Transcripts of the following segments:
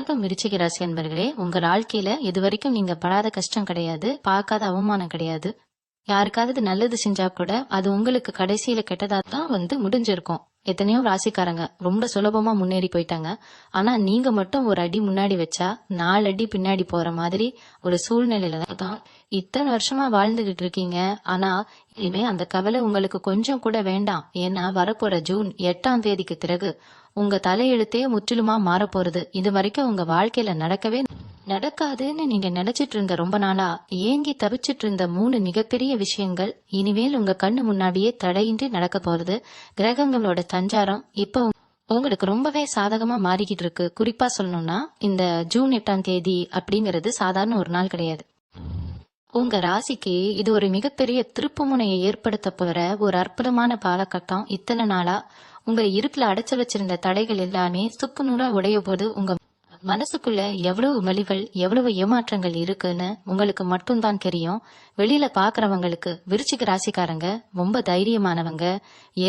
வணக்கம் விருச்சிக ராசி அன்பர்களே. உங்க வாழ்க்கையில இதுவரைக்கும் நீங்க படாத கஷ்டம் கிடையாது, பார்க்காத அவமானம் கிடையாது. யாருக்காவது நல்லது செஞ்சா கூட அது உங்களுக்கு கடைசியில கெட்டதா தான் முடிஞ்சிருக்கும். எத்தனையோ ராசிக்காரங்க ரொம்ப சுலபமா முன்னேறி போயிட்டாங்க. ஆனா நீங்க மட்டும் ஒரு அடி முன்னாடி வச்சா 4 அடி பின்னாடி போற மாதிரி ஒரு சூழ்நிலையில தான் இத்தனை வருஷமா வாழ்ந்துகிட்டு இருக்கீங்க. ஆனா இனிமே அந்த கவலை உங்களுக்கு கொஞ்சம் கூட வேண்டாம். ஏன்னா வரப்போற ஜூன் 8ஆம் தேதிக்கு பிறகு உங்க தலையெழுத்தே முற்றிலுமா மாற போறது. இது வரைக்கும் உங்க வாழ்க்கையில நடக்கவே நடக்காதுன்னு நீங்க நினைச்சிட்டு இருந்த, ரொம்ப நாளா ஏங்கி தவிச்சிட்டு இருந்த 3 மிகப்பெரிய விஷயங்கள் இனிமேல் உங்க கண்ணு முன்னாடியே தடையின்றி நடக்க போறது. கிரகங்களோட சஞ்சாரம் இப்போ உங்களுக்கு ரொம்பவே சாதகமா மாறிக்கிட்டு இருக்கு. குறிப்பா சொல்லணும்னா இந்த ஜூன் 8ஆம் தேதி அப்படிங்கிறது சாதாரண ஒரு நாள் கிடையாது. உங்க ராசிக்கு இது ஒரு மிகப்பெரிய திருப்பு முனையை ஏற்படுத்த போற ஒரு அற்புதமான காலகட்டம். இத்தனை நாளா உங்க இருட்டுல அடைச்சு வச்சிருந்த தடைகள் எல்லாமே சுக்கு நூறா உடைய போது உங்க மனசுக்குள்ள எவ்வளவு வலிகள் எவ்வளவு ஏமாற்றங்கள் இருக்குன்னு உங்களுக்கு மட்டும்தான் தெரியும். வெளியில பாக்குறவங்களுக்கு விருச்சிக ராசிக்காரங்க ரொம்ப தைரியமானவங்க,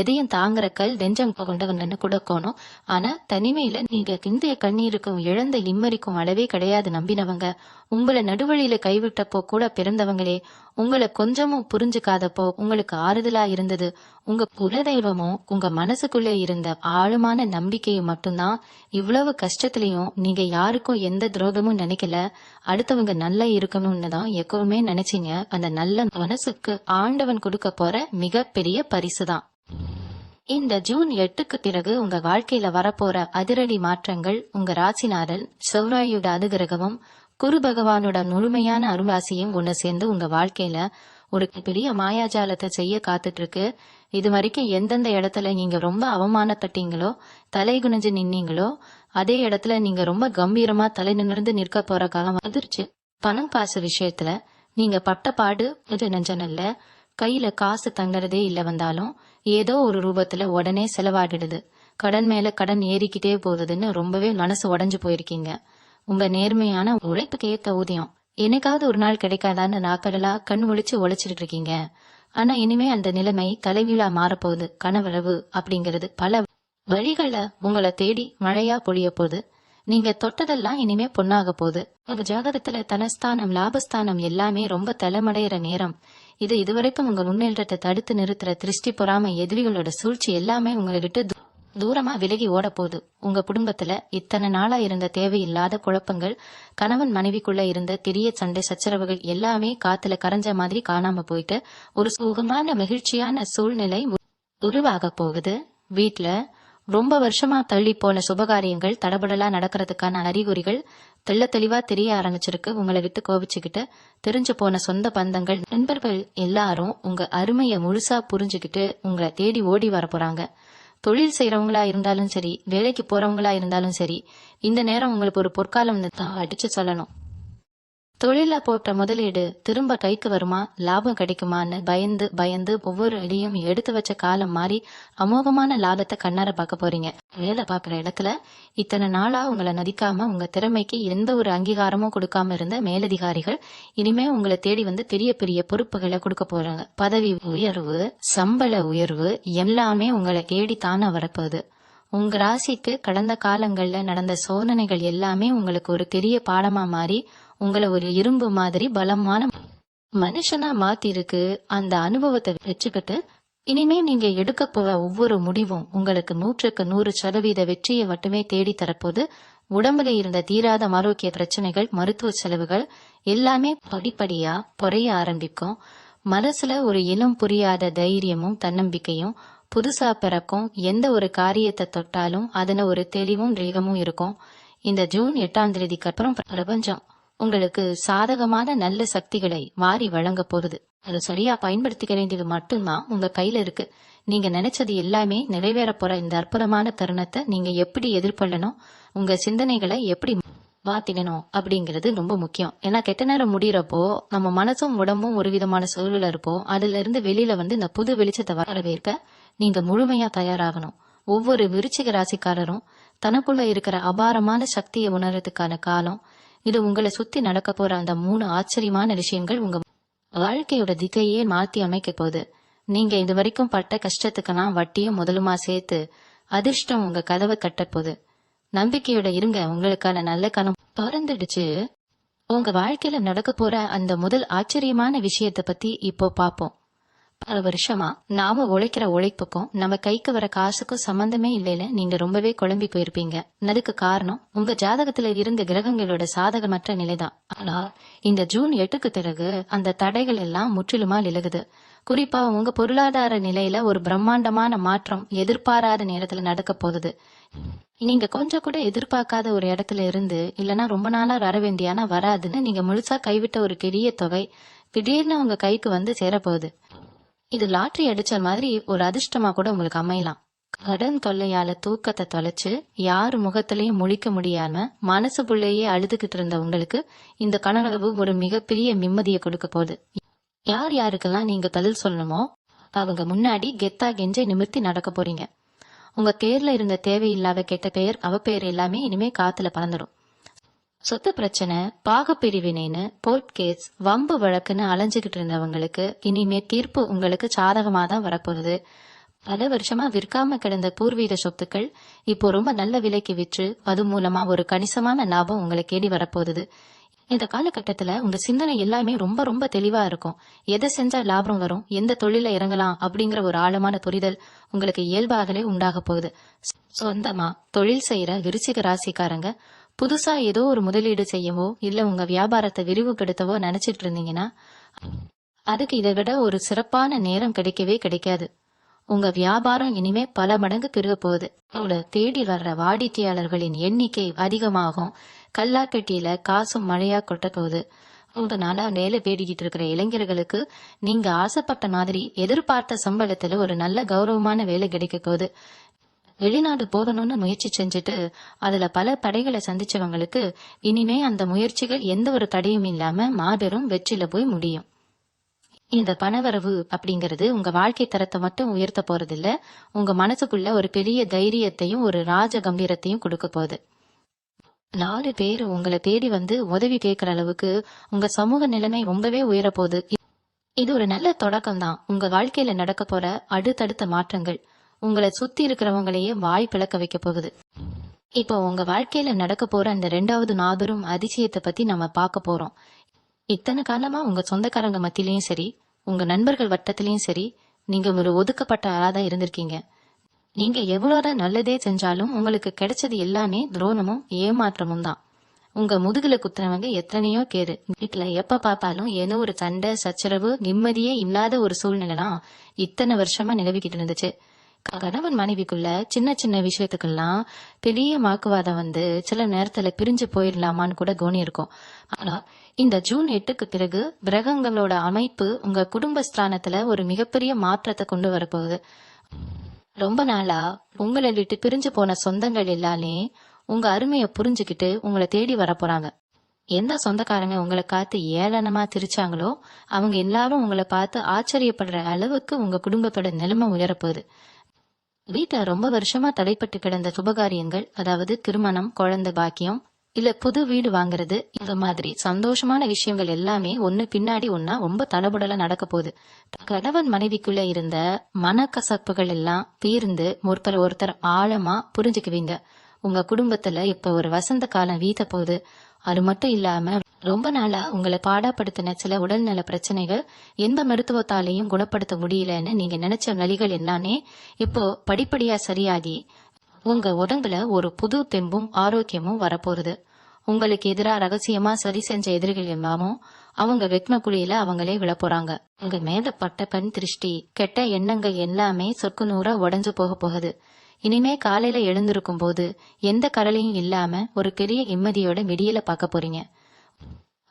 எதையும் தாங்குற கல் நெஞ்சம் கொண்டவங்கன்னு கொடுக்கணும். ஆனா தனிமையில நீங்க கிந்திய கண்ணீருக்கும் இழந்த நிம்மதிக்கும் அளவே கிடையாது நம்பினவங்க. உங்களை நடுவழியில கைவிட்டப்போ கூட பிறந்தவங்களே உங்களை கொஞ்சமும் புரிஞ்சுக்காதப்போ உங்களுக்கு ஆறுதலா இருந்தது உங்க குலதெய்வமும் உங்க மனசுக்குள்ளே இருந்த ஆழமான நம்பிக்கையும் மட்டும்தான். இவ்வளவு கஷ்டத்திலையும் நீங்க யாருக்கும் எந்த துரோகமும் நினைக்கல. அடுத்தவங்க நல்லா இருக்கணும்னு தான் எப்பவுமே நினைச்சீங்க. அந்த நல்ல மனசுக்கு ஆண்டவன் கொடுக்க போற மிகப்பெரிய பரிசுதான். இந்த ஜூன் 8க்கு பிறகு உங்க வாழ்க்கையில வரப்போற அதிரடி மாற்றங்கள் உங்க ராசிநாதன் செவ்வாயோட அனுகிரகமும் குரு பகவானோட முழுமையான அருளாசியும் ஒண்ணு சேர்ந்து உங்க வாழ்க்கையில ஒரு பெரிய மாயாஜாலத்தை செய்ய காத்துட்டு இருக்கு. இது வரைக்கும் எந்தெந்த இடத்துல நீங்க ரொம்ப அவமானப்பட்டீங்களோ, தலை குனிஞ்சு நின்னீங்களோ, அதே இடத்துல நீங்க ரொம்ப கம்பீரமா தலை நிமிர்ந்து நிற்க போற காலம் வந்துருச்சு. பணம் காசு விஷயத்துல நீங்க பட்ட பாடு இது நெஞ்சனல்ல. கையில காசு தங்கறதே இல்ல, வந்தாலும் ஏதோ ஒரு ரூபத்துல உடனே செலவாடிடுது. கடன் மேல கடன் ஏறிக்கிட்டே போகுதுன்னு ரொம்பவே மனசு உடைஞ்சு போயிருக்கீங்க. உங்க நேர்மையான உழைப்புக்கு ஏத்த ஊதியம் என்னைக்காவது ஒரு நாள் கிடைக்காதான்னு நாக்கடலா கண் ஒழிச்சு உழைச்சிட்டு இருக்கீங்க. ஆனா இனிமே அந்த நிலைமை தலைகீழா மாறப்போகுது. கனவளவு அப்படிங்கிறது பல வழிகளை உங்களை தேடி மழையா பொழிய போகுது. நீங்க தொட்டதெல்லாம் இனிமே பொண்ணாக போகுது. உங்க ஜாதகத்துல தனஸ்தானம் லாபஸ்தானம் எல்லாமே ரொம்ப தலைமடைகிற நேரம் இது. இதுவரைக்கும் உங்க முன்னேற்றத்தை தடுத்து நிறுத்துற திருஷ்டி பொறாம எதிரிகளோட சூழ்ச்சி எல்லாமே உங்களை விட்டு தூரமா விலகி ஓட போகுது. உங்க குடும்பத்துல இத்தனை நாளா இருந்த தேவையில்லாத குழப்பங்கள், கணவன் மனைவிக்குள்ள இருந்த பெரிய சண்டை சச்சரவுகள் எல்லாமே காத்துல கரைஞ்ச மாதிரி காணாம போயிட்டு ஒரு சுகமான மகிழ்ச்சியான சூழ்நிலை உருவாக போகுது. வீட்டுல ரொம்ப வருஷமா தள்ளி போன சுபகாரியங்கள் தடபடலா நடக்கிறதுக்கான அறிகுறிகள் தெள்ள தெளிவா தெரிய ஆரம்பிச்சிருக்கு. உங்களை விட்டு கோபிச்சுக்கிட்டு தெரிஞ்சு போன சொந்த பந்தங்கள் நண்பர்கள் எல்லாரும் உங்க அருமையை முழுசா புரிஞ்சுக்கிட்டு உங்களை தேடி ஓடி வர போறாங்க. தொழில் செய்யறவங்களா இருந்தாலும் சரி, வேலைக்கு போறவங்களா இருந்தாலும் சரி, இந்த நேரம் உங்களுக்கு ஒரு பொற்காலம் தான் அடிச்சு சொல்லணும். தொழில போட்ட முதலீடு திரும்ப கைக்கு வருமா, லாபம் கிடைக்குமான்னு பயந்து பயந்து ஒவ்வொரு அடியும் எடுத்து வச்ச காலம் மாறி அமோகமான லாபத்தை கண்ணார பார்க்க போறீங்க. வேலை பார்க்குற இடத்துல இத்தனை நாளா உங்களை நதிக்காம உங்க திறமைக்கு எந்த ஒரு அங்கீகாரமும் கொடுக்காம இருந்த மேலதிகாரிகள் இனிமே உங்களை தேடி வந்து பெரிய பெரிய பொறுப்புகளை கொடுக்க போறாங்க. பதவி உயர்வு, சம்பள உயர்வு எல்லாமே உங்களை தேடி தானே வரப்போகுது. உங்க ராசிக்கு கடந்த காலங்கள்ல நடந்த சோதனைகள் எல்லாமே உங்களுக்கு ஒரு பெரிய பாடமா மாறி உங்களை ஒரு இரும்பு மாதிரி பலமான மனுஷனா மாத்தி இருக்கு. அந்த அனுபவத்தை வச்சுக்கிட்டு இனிமே நீங்க எடுக்க போற ஒவ்வொரு முடிவும் உங்களுக்கு 100% வெற்றியை மட்டுமே தேடி தரப்போது. உடம்புல இருந்த தீராத ஆரோக்கிய பிரச்சனைகள், மருத்துவ செலவுகள் எல்லாமே படிப்படியா குறைய ஆரம்பிக்கும். மனசுல ஒரு இனம் புரியாத தைரியமும் தன்னம்பிக்கையும் புதுசா பிறக்கும். எந்த ஒரு காரியத்தை தொட்டாலும் அதுல ஒரு தெளிவும் வேகமும் இருக்கும். இந்த ஜூன் 8ஆம் தேதிக்கு அப்புறம் பிரபஞ்சம் உங்களுக்கு சாதகமான நல்ல சக்திகளை வாரி வழங்க போகுது. அதை சரியா பயன்படுத்திக்க வேண்டியது மட்டும்தான் உங்க கையில இருக்கு. நீங்க நினைச்சது எல்லாமே நிறைவேற போற இந்த அற்புதமான தருணத்தை நீங்க எப்படி எதிர்கொள்ளணும், உங்க சிந்தனைகளை எப்படி மாத்திடணும் அப்படிங்கிறது ரொம்ப முக்கியம். ஏன்னா கெட்ட நேரம் முடியறப்போ நம்ம மனசும் உடம்பும் ஒரு விதமான சூழல இருப்போம். அதுல இருந்து வெளியில இந்த புது வெளிச்சத்தை வரவேற்க நீங்க முழுமையா தயாராகணும். ஒவ்வொரு விருச்சிக ராசிக்காரரும் தனக்குள்ள இருக்கிற அபாரமான சக்தியை உணர்றதுக்கான காலம் இது. உங்களை சுத்தி நடக்க போற அந்த 3 ஆச்சரியமான விஷயங்கள் உங்க வாழ்க்கையோட திசையே மாத்தி அமைக்க போகுது. நீங்க இது வரைக்கும் பட்ட கஷ்டத்துக்கெல்லாம் வட்டியும் முதலுமா சேர்த்து அதிர்ஷ்டம் உங்க கதவை கட்ட போகுது. நம்பிக்கையோட இருங்க, உங்களுக்கான நல்ல காலம் பிறந்துடுச்சு. உங்க வாழ்க்கையில நடக்க போற அந்த முதல் ஆச்சரியமான விஷயத்த பத்தி இப்போ பாப்போம். பல வருஷமா நாம உழைக்கிற உழைப்புக்கும் நம்ம கைக்கு வர காசுக்கும் சம்பந்தமே இல்லைன்னு நீங்க ரொம்பவே குழம்பி போயிருப்பீங்க. அதுக்கு காரணம் உங்க ஜாதகத்துல இருந்த கிரகங்களோட சாதகமற்ற நிலைதான். ஆனா இந்த ஜூன் 8க்கு பிறகு அந்த தடைகள் எல்லாம் முற்றிலுமா விலகுது. குறிப்பா உங்க பொருளாதார நிலையில ஒரு பிரம்மாண்டமான மாற்றம் எதிர்பாராத நேரத்துல நடக்க போகுது. நீங்க கொஞ்சம் கூட எதிர்பார்க்காத ஒரு இடத்துல இருந்து, இல்லனா ரொம்ப நாளா வர வேண்டிய ஆனா வராதுன்னு நீங்க முழுசா கைவிட்ட ஒரு பெரிய தொகை திடீர்னு உங்க கைக்கு வந்து சேரப்போகுது. இது லாட்டரி அடிச்ச மாதிரி ஒரு அதிர்ஷ்டமா கூட உங்களுக்கு அமையலாம். கடன் தொல்லையால தூக்கத்தை தொலைச்சு யாரு முகத்திலையும் முழிக்க முடியாம மனசுக்குள்ளேயே அழுதுகிட்டு இருந்த உங்களுக்கு இந்த கனவு ஒரு மிகப்பெரிய நிம்மதியை கொடுக்க போகுது. யார் யாருக்கெல்லாம் நீங்க பதில் சொல்லணுமோ அவங்க முன்னாடி கெத்தா கெஞ்ச நிமிர்த்தி நடக்க போறீங்க. உங்க பேர்ல இருந்த தேவையில்லாத கெட்ட பெயர் அவப்பெயர் எல்லாமே இனிமே காத்துல பறந்துடும். சொத்து பிரச்சனை, பாகப்பிரிவினைன்னு கோர்ட் கேஸ், வம்பு வழக்குன்னு அலைஞ்சுகிட்டு இருந்தவங்களுக்கு இனிமே தீர்ப்பு உங்களுக்கு சாதகமா தான் வரப்போகுது. பல வருஷமா விற்காம கிடந்த பூர்வீக சொத்துக்கள் இப்போ ரொம்ப நல்ல விலைக்கு விற்று அது மூலமா ஒரு கணிசமான லாபம் உங்களை தேடி வரப்போகுது. இந்த காலகட்டத்துல உங்க சிந்தனை எல்லாமே ரொம்ப ரொம்ப தெளிவா இருக்கும். எதை செஞ்சா லாபம் வரும், எந்த தொழில இறங்கலாம் அப்படிங்கிற ஒரு ஆழமான புரிதல் உங்களுக்கு இயல்பாகவே உண்டாக போகுது. சொந்தமா தொழில் செய்யற விருச்சிக ராசிக்காரங்க புதுசா ஏதோ ஒரு முதலீடு செய்யவோ இல்ல உங்க வியாபாரத்தை விரிவுபடுத்தவோ நினைச்சிட்டு இருந்தீங்கன்னா அதுக்கு இதை விட ஒரு சிறப்பான நேரம் கிடைக்கவே கிடைக்காது. உங்க வியாபாரம் இனிமே பல மடங்கு பெருக போகுது. உங்களை தேடி வர்ற வாடிக்கையாளர்களின் எண்ணிக்கை அதிகமாகும். கல்லாக்கட்டியில காசும் மழையா கொட்ட போகுது. உங்க நாளா வேலை தேடிக்கிட்டு இருக்கிற இளைஞர்களுக்கு நீங்க ஆசைப்பட்ட மாதிரி எதிர்பார்த்த சம்பளத்துல ஒரு நல்ல கௌரவமான வேலை கிடைக்க போகுது. வெளிநாடு போகணும்னு முயற்சி செஞ்சுட்டு அதுல பல தடைகளை சந்திச்சவங்களுக்கு இனிமே அந்த முயற்சிகள் எந்த ஒரு தடையும் இல்லாம மாபெரும் வெற்றில போய் முடியும். இந்த பணவரவு அப்படிங்கறது உங்க வாழ்க்கை தரத்தை மட்டும் உயர்த்த போறதில்ல, உங்க மனசுக்குள்ள ஒரு பெரிய தைரியத்தையும் ஒரு ராஜ கம்பீரத்தையும் கொடுக்க போகுது. 4 பேர் உங்களை தேடி வந்து உதவி கேட்கிற அளவுக்கு உங்க சமூக நிலைமை ரொம்பவே உயரப்போகுது. இது ஒரு நல்ல தொடக்கம் தான். உங்க வாழ்க்கையில நடக்க போற அடுத்தடுத்த மாற்றங்கள் உங்களை சுத்தி இருக்கிறவங்களையே வாய் பிளக்க வைக்க போகுது. இப்போ உங்க வாழ்க்கையில நடக்க போற அந்த 2வது மாபெரும் அதிசயத்தை பத்தி நம்ம பார்க்க போறோம். இத்தனை காலமா உங்க சொந்தக்காரங்க மத்தியிலயும் சரி, உங்க நண்பர்கள் வட்டத்திலயும் சரி, நீங்க ஒரு ஒதுக்கப்பட்ட ஆளாதான் இருந்திருக்கீங்க. நீங்க எவ்வளவுதான் நல்லதே செஞ்சாலும் உங்களுக்கு கிடைச்சது எல்லாமே துரோணமும் ஏமாற்றமும் தான். உங்க முதுகுல குத்துறவங்க எத்தனையோ கேடு. வீட்டுல எப்ப பார்த்தாலும் ஏதோ ஒரு சண்டை சச்சரவு, நிம்மதியே இல்லாத ஒரு சூழ்நிலைதான் இத்தனை வருஷமா நிலவிக்கிட்டு இருந்துச்சு. கணவன் மனைவிக்குள்ள சின்ன சின்ன விஷயத்துக்கெல்லாம் பெரிய வாக்குவாதம் வந்து சில நேரத்துல பிரிஞ்சு போயிடலாமான்னு கூட கோணி இருக்கும். ஆனா இந்த ஜூன் 8க்கு பிறகு கிரகங்களோட அமைப்பு உங்க குடும்பஸ்தானத்துல ஒரு மிகப்பெரிய மாற்றத்தை கொண்டு வரப்போகுது. ரொம்ப நாளா உங்களை விட்டு பிரிஞ்சு போன சொந்தங்கள் எல்லாமே உங்க அருமையை புரிஞ்சுக்கிட்டு உங்களை தேடி வர போறாங்க. எந்த சொந்தக்காரங்க உங்களை காத்து ஏளனமா திரிச்சாங்களோ அவங்க எல்லாரும் உங்களை பார்த்து ஆச்சரியப்படுற அளவுக்கு உங்க குடும்பத்தோட நிலைமை உயரப்போகுது. வீட்டை ரொம்ப வருஷமா தடைப்பட்டு கிடந்த சுபகாரியங்கள், அதாவது திருமணம், குழந்தை பாக்கியம், இல்ல புது வீடு வாங்குறது, இந்த மாதிரி சந்தோஷமான விஷயங்கள் எல்லாமே ஒண்ணு பின்னாடி ஒன்னா ரொம்ப தடபுடல நடக்க போகுது. கணவன் மனைவிக்குள்ள இருந்த மனக்கசப்புகள் எல்லாம் தீர்ந்து ஒருத்தர் ஆழமா புரிஞ்சுக்குவீங்க. உங்க குடும்பத்துல இப்ப ஒரு வசந்த காலம் வீத்த போகுது. அது மட்டும் இல்லாம ரொம்ப நாளா உங்களை பாடாப்படுத்தின சில உடல்நல பிரச்சனைகள் எந்த மருத்துவத்தாலையும் குணப்படுத்த முடியலன்னு நீங்க நினைச்ச வழிகள் எல்லாமே இப்போ படிப்படியா சரியாகி உங்க உடம்புல ஒரு புது தெம்பும் ஆரோக்கியமும் வரப்போகுது. உங்களுக்கு எதிராக ரகசியமா சரி செஞ்ச எதிரிகள் எல்லாமும் அவங்க வெக்ம குழியில அவங்களே விழப்போறாங்க. உங்க மேல பட்ட கண் திருஷ்டி, கெட்ட எண்ணங்கள் எல்லாமே சொற்கு நூறா உடஞ்சு போக போகுது. இனிமே காலையில எழுந்திருக்கும் போது எந்த கடலையும் இல்லாம ஒரு பெரிய நிம்மதியோட விடியல பார்க்க போறீங்க.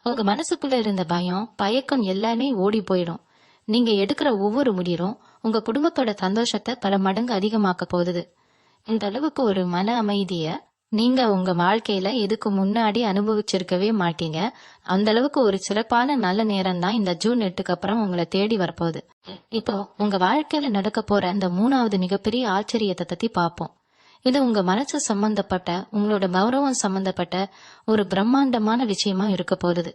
உங்க மனசுக்குள்ள இருந்த பயம், பயக்கம் எல்லாமே ஓடி போயிடும். நீங்க எடுக்கிற ஒவ்வொரு முடிவும் உங்க குடும்பத்தோட சந்தோஷத்தை பல மடங்கு அதிகமாக்க போகுது. இந்த அளவுக்கு ஒரு மன அமைதிய நீங்க உங்க வாழ்க்கையில இதுக்கு முன்னாடி அனுபவிச்சிருக்கவே மாட்டீங்க. அந்த அளவுக்கு ஒரு சிறப்பான நல்ல நேரம் தான் இந்த ஜூன் 8க்கு அப்புறம் உங்களை தேடி வரப்போகுது. இப்போ உங்க வாழ்க்கையில நடக்க போற அந்த 3வது மிகப்பெரிய ஆச்சரியத்தை பத்தி பார்ப்போம். இது உங்க மனசு சம்பந்தப்பட்ட, உங்களோட கௌரவம் சம்பந்தப்பட்ட ஒரு பிரம்மாண்டமான விஷயமா இருக்க போகுது.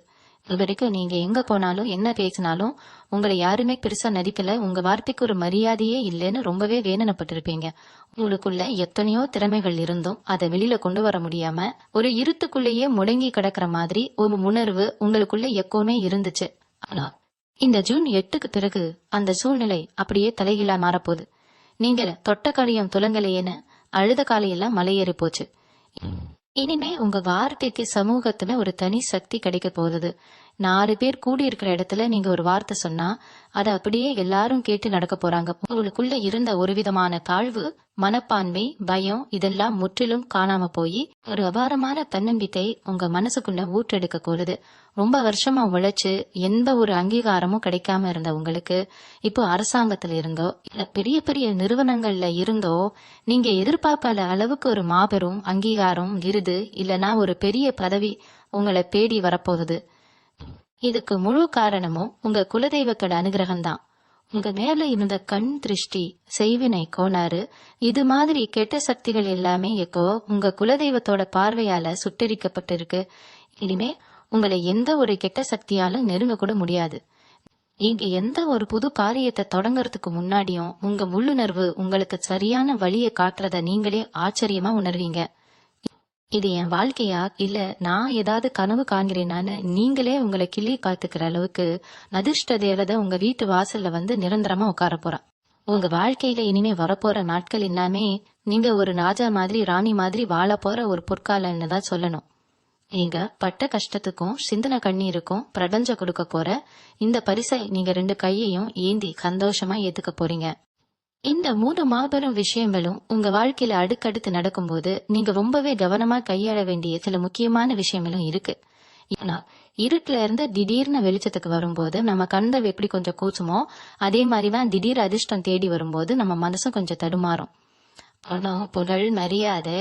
இது வரைக்கும் நீங்க எங்க போனாலும் என்ன பேசினாலும் உங்களை யாருமே பெருசா நடிக்கல, உங்க வார்த்தைக்கு ஒரு மரியாதையே இல்லைன்னு ரொம்பவே வேதனைப்பட்டிருப்பீங்க. உங்களுக்குள்ள எத்தனையோ திறமைகள் இருந்தும் அதை வெளியில கொண்டு வர முடியாம ஒரு இருட்டுக்குள்ளேயே முடங்கி கிடக்குற மாதிரி ஒரு உணர்வு உங்களுக்குள்ள எப்பவுமே இருந்துச்சு. ஆனா இந்த ஜூன் 8க்கு பிறகு அந்த சூழ்நிலை அப்படியே தலைகீழா மாறப்போகுது. நீங்க தொட்ட காரியம் துலங்கலையேன்னு அழுத காலையெல்லாம் மலையேறி போச்சு. இனிமே உங்க வார்த்தைக்கு சமூகத்துல ஒரு தனி சக்தி கிடைக்க போகுது. 4 பேர் கூடி இருக்கிற இடத்துல நீங்க ஒரு வார்த்தை சொன்னா அதை அப்படியே எல்லாரும் கேட்டு நடக்க போறாங்க. உங்களுக்குள்ள இருந்த ஒரு விதமான தாழ்வு, மனப்பான்மை, பயம் இதெல்லாம் முற்றிலும் காணாம போய் ஒரு அபாரமான தன்னம்பிக்கை உங்க மனசுக்குள்ள ஊற்றெடுக்க கூடுது. ரொம்ப வருஷமா உழைச்சு எந்த ஒரு அங்கீகாரமும் கிடைக்காம இருந்த உங்களுக்கு இப்போ அரசாங்கத்துல இருந்தோ இல்ல பெரிய பெரிய நிறுவனங்கள்ல இருந்தோ நீங்க எதிர்பார்க்காத அளவுக்கு ஒரு மாபெரும் அங்கீகாரம், விருது இல்லனா ஒரு பெரிய பதவி உங்களை தேடி வரப்போகுது. இதுக்கு முழு காரணமும் உங்க குலதெய்வத்தோட அனுகிரகம் தான். உங்க மேல இருந்த கண் திருஷ்டி, செய்வினை கோளாறு, இது மாதிரி கெட்ட சக்திகள் எல்லாமே இப்போ உங்க குலதெய்வத்தோட பார்வையால சுட்டரிக்கப்பட்டிருக்கு. இனிமே உங்களை எந்த ஒரு கெட்ட சக்தியாலும் நெருங்க கூட முடியாது. நீங்க எந்த ஒரு புது காரியத்தை தொடங்கறதுக்கு முன்னாடியும் உங்க உள்ளுணர்வு உங்களுக்கு சரியான வழியை காட்டுறத நீங்களே ஆச்சரியமா உணர்வீங்க. இது என் வாழ்க்கையா இல்ல நான் ஏதாவது கனவு காண்கிறேனான்னு நீங்களே உங்களை கிள்ளி காத்துக்கிற அளவுக்கு அதிர்ஷ்ட தேவதை உங்க வீட்டு வாசல்ல வந்து நிரந்தரமா உட்கார போறா. உங்க வாழ்க்கையில இனிமே வரப்போற நாட்கள் எல்லாமே நீங்க ஒரு ராஜா மாதிரி ராணி மாதிரி வாழ போற ஒரு பொற்காலன்னு தான் சொல்லணும். நீங்க பட்ட கஷ்டத்துக்கும் சிந்தனை கண்ணீருக்கும் பிரபஞ்சம் கொடுக்க போற இந்த பரிசை நீங்க 2 கையையும் ஏந்தி சந்தோஷமா ஏத்துக்க போறீங்க. இந்த 3 மாபெரும் விஷயங்களும் உங்க வாழ்க்கையில அடுக்கடுத்து நடக்கும்போது நீங்க ரொம்பவே கவனமா கையாள வேண்டிய சில முக்கியமான விஷயங்களும் இருக்கு. ஏன்னா இருட்டுல இருந்து திடீர்னு வெளிச்சத்துக்கு வரும்போது நம்ம கண்கள் எப்படி கொஞ்சம் கூச்சுமோ அதே மாதிரிதான் திடீர் அதிர்ஷ்டம் தேடி வரும்போது நம்ம மனசும் கொஞ்சம் தடுமாறும். பணம், புகழ், மரியாதை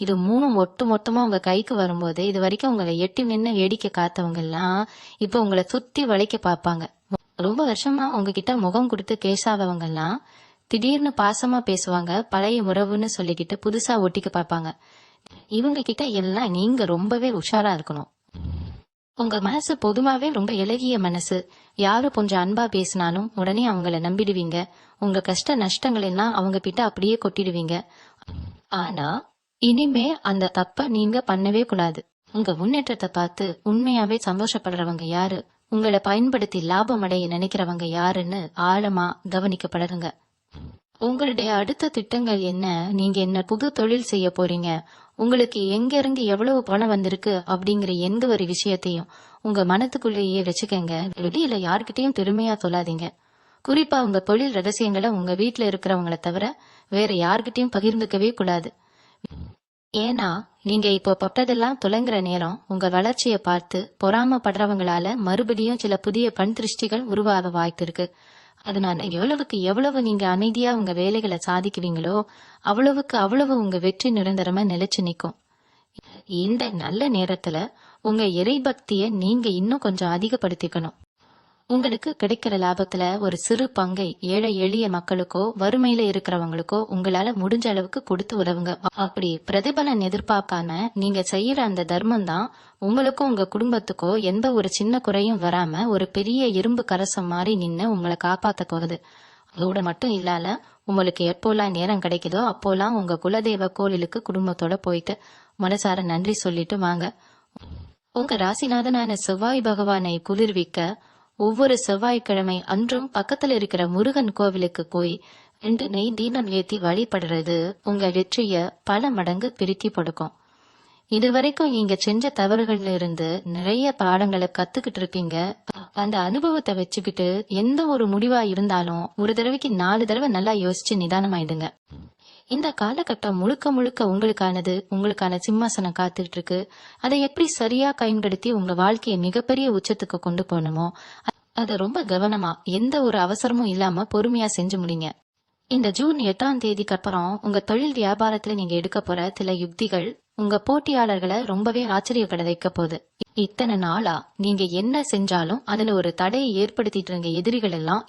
இது 3 ஒட்டு மொத்தமா உங்க கைக்கு வரும்போது இது வரைக்கும் உங்களை எட்டி நின்று வேடிக்கை காத்தவங்க எல்லாம் இப்ப உங்களை சுத்தி வளைக்க பார்ப்பாங்க. ரொம்ப வருஷமா உங்ககிட்ட முகம் கொடுத்து பேசாதவங்க எல்லாம் திடீர்னு பாசமா பேசுவாங்க. பழைய உறவுன்னு சொல்லிக்கிட்டு புதுசா ஒட்டிக்க பார்ப்பாங்க. இவங்க கிட்ட எல்லாம் நீங்க ரொம்பவே உஷாரா இருக்கணும். உங்க மனசு பொதுவாவே ரொம்ப இலகிய மனசு. யாரு கொஞ்சம் அன்பா பேசினாலும் உடனே அவங்கள நம்பிடுவீங்க. உங்க கஷ்ட நஷ்டங்கள் எல்லாம் அவங்க கிட்ட அப்படியே கொட்டிடுவீங்க. ஆனா இனிமே அந்த தப்ப நீங்க பண்ணவே கூடாது. உங்க முன்னேற்றத்தை பார்த்து உண்மையாவே சந்தோஷப்படுறவங்க யாரு, உங்களை பயன்படுத்தி லாபம் அடைய நினைக்கிறவங்க யாருன்னு ஆழமா கவனிக்கப்படுறங்க. உங்களுடைய அடுத்த திட்டங்கள் என்ன, நீங்க என்ன புது தொழில் செய்ய போறீங்க, உங்களுக்கு எங்க இருந்து எவ்வளவு பணம் வந்திருக்கு அப்படிங்கிற எந்த ஒரு விஷயத்தையும் உங்க மனத்துக்குள்ளேயே வச்சுக்கங்க. வெளியில யாருக்கிட்டையும் பெருமையா சொல்லாதீங்க. குறிப்பா உங்க தொழில் ரகசியங்களை உங்க வீட்டுல இருக்கிறவங்களை தவிர வேற யாருக்கிட்டையும் பகிர்ந்துக்கவே கூடாது. ஏன்னா நீங்க இப்போ பட்டதெல்லாம் துலங்குற நேரம். உங்க வளர்ச்சியை பார்த்து பொறாமப்படுறவங்களால மறுபடியும் சில புதிய கண் திருஷ்டிகள் உருவாக வாய்ப்பு இருக்கு. அதனால எவ்வளவுக்கு எவ்வளவு நீங்க அமைதியா உங்க வேலைகளை சாதிக்குவீங்களோ அவ்வளவுக்கு அவ்வளவு உங்க வெற்றி நிரந்தரமா நிலைச்சு நிற்கும். இந்த நல்ல நேரத்துல உங்க இறை பக்திய நீங்க இன்னும் கொஞ்சம் அதிகப்படுத்திக்கணும். உங்களுக்கு கிடைக்கிற லாபத்துல ஒரு சிறு பங்கை ஏழை எளிய மக்களுக்கோ வறுமையில இருக்கிறவங்களுக்கோ உங்களால முடிஞ்ச அளவுக்கு கொடுத்து உதவுங்க. அப்படி பிரதிபலன் எதிர்பார்க்காம நீங்க செய்யற அந்த தர்மம் தான் உங்களுக்கும் உங்க குடும்பத்துக்கோ எந்த ஒரு சின்ன குறையும் வராம ஒரு பெரிய இரும்பு கரசம் மாதிரி நின்னு உங்களை காப்பாத்த போகுது. அதோட மட்டும் இல்லால உங்களுக்கு எப்போலாம் நேரம் கிடைக்குதோ அப்போலாம் உங்க குலதெய்வ கோயிலுக்கு குடும்பத்தோட போயிட்டு மனசார நன்றி சொல்லிட்டு வாங்க. உங்க ராசிநாதனான செவ்வாய் பகவானை குளிர்விக்க ஒவ்வொரு செவ்வாய்க்கிழமை அன்றும் பக்கத்துல இருக்கிற முருகன் கோவிலுக்கு போய் 2 நெய் தீபம் ஏத்தி வழிபடுறது உங்க வெற்றிய பல மடங்கு பிரித்தி கொடுக்கும். இதுவரைக்கும் நீங்க செஞ்ச தவறுகள்ல இருந்து நிறைய பாடங்களை கத்துக்கிட்டு இருக்கீங்க. அந்த அனுபவத்தை வச்சுக்கிட்டு எந்த ஒரு முடிவா இருந்தாலும் ஒரு தடவைக்கு 4 தடவை நல்லா யோசிச்சு நிதானமாயிடுங்க. இந்த காலகட்டம் முழுக்க முழுக்க உங்களுக்கானது. உங்களுக்கான சிம்மாசனம் காத்துட்டு இருக்கு. அதை எப்படி சரியா பயன்படுத்தி உங்க வாழ்க்கையை மிகப்பெரிய உச்சத்துக்கு கொண்டு போகணுமோ அதை ரொம்ப கவனமா எந்த ஒரு அவசரமும் இல்லாம பொறுமையா செஞ்சு முடிங்க. இந்த ஜூன் 8ஆம் தேதிக்கு அப்புறம் உங்க தொழில் வியாபாரத்துல நீங்க எடுக்க போற சில யுக்திகள் உங்க போட்டியாளர்களை ரொம்பவே ஆச்சரியப்பட வைக்க போகுது. இத்தனை நாளா நீங்க என்ன செஞ்சாலும் அதுல ஒரு தடையை ஏற்படுத்திட்டு இருந்த எதிரிகள் எல்லாம்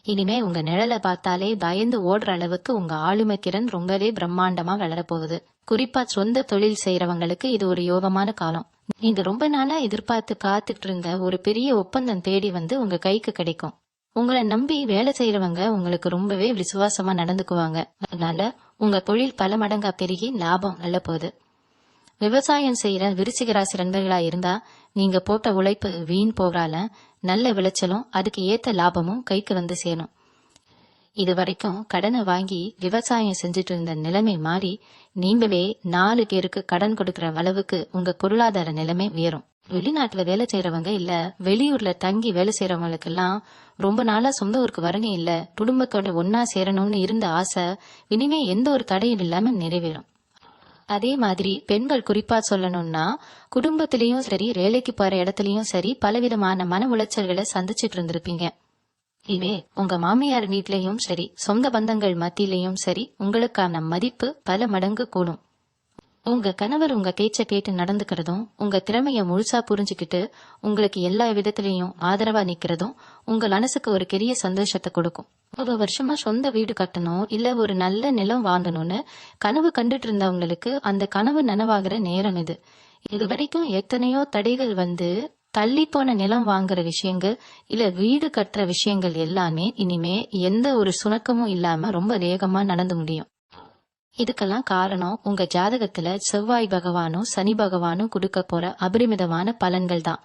இனிமே உங்க நிழலை பார்த்தாலே பயந்து ஓடுற அளவுக்கு உங்க ஆளுமை திறன் ரொம்பவே பிரம்மாண்டமா வளர போகுது. குறிப்பா சொந்த தொழில் செய்யறவங்களுக்கு இது ஒரு யோகமான காலம். நீங்க ரொம்ப நாளா எதிர்பார்த்து காத்துட்டு இருந்த ஒரு பெரிய ஒப்பந்தம் தேடி வந்து உங்க கைக்கு கிடைக்கும். உங்களை நம்பி வேலை செய்யறவங்க உங்களுக்கு ரொம்பவே விசுவாசமா நடந்துக்குவாங்க. அதனால உங்க தொழில் பல மடங்கா பெருகி லாபம் நல்ல போகுது. விவசாயம் செய்யற விருச்சிக ராசி நண்பர்களா இருந்தா நீங்க போட்ட உழைப்பு வீண் போகால நல்ல விளைச்சலும் அதுக்கு ஏத்த லாபமும் கைக்கு வந்து சேரும். இது வரைக்கும் கடனை வாங்கி விவசாயம் செஞ்சுட்டு இருந்த நிலைமை மாறி நீங்களே 4 பேருக்கு கடன் கொடுக்கற அளவுக்கு உங்க பொருளாதார நிலைமை உயரும். வெளிநாட்டுல வேலை செய்யறவங்க இல்ல வெளியூர்ல தங்கி வேலை செய்யறவங்களுக்கு எல்லாம் ரொம்ப நாளா சொந்த ஊருக்கு வரனே இல்ல, குடும்பத்தோட ஒன்னா சேரணும்னு இருந்த ஆசை இனிமே எந்த ஒரு தடையும் இல்லாம நிறைவேறும். அதே மாதிரி பெண்கள் குறிப்பா சொல்லணும்னா குடும்பத்திலயும் சரி வேலைக்கு போற இடத்துலயும் சரி பலவிதமான மன உளைச்சல்களை சந்திச்சிட்டு இருந்திருப்பீங்க. இதுவே உங்க மாமியார் வீட்லயும் சரி சொந்த பந்தங்கள் மத்தியிலயும் சரி உங்களுக்கான மதிப்பு பல மடங்கு கூடும். உங்க கணவர் உங்க பேச்ச கேட்டு நடந்துக்கிறதும் உங்க திறமைய முழுசா புரிஞ்சுக்கிட்டு உங்களுக்கு எல்லா விதத்திலையும் ஆதரவா நிக்கிறதும் உங்க மனசுக்கு ஒரு பெரிய சந்தோஷத்தை கொடுக்கும். ஒரு வருஷமா சொந்த வீடு கட்டணும் இல்ல ஒரு நல்ல நிலம் வாங்கணும்னு கனவு கண்டுட்டு இருந்தவங்களுக்கு அந்த கனவு நனவாகிற நேரம் இது. இது வரைக்கும் எத்தனையோ தடைகள் வந்து தள்ளி போன நிலம் வாங்குற விஷயங்கள் இல்ல வீடு கட்டுற விஷயங்கள் எல்லாமே இனிமே எந்த ஒரு சுணக்கமும் இல்லாம ரொம்ப வேகமா நடந்து முடியும். இதுக்கெல்லாம் காரணம் உங்க ஜாதகத்துல செவ்வாய் பகவானும் சனி பகவானும் கொடுக்க போற அபரிமிதமான பலன்கள் தான்.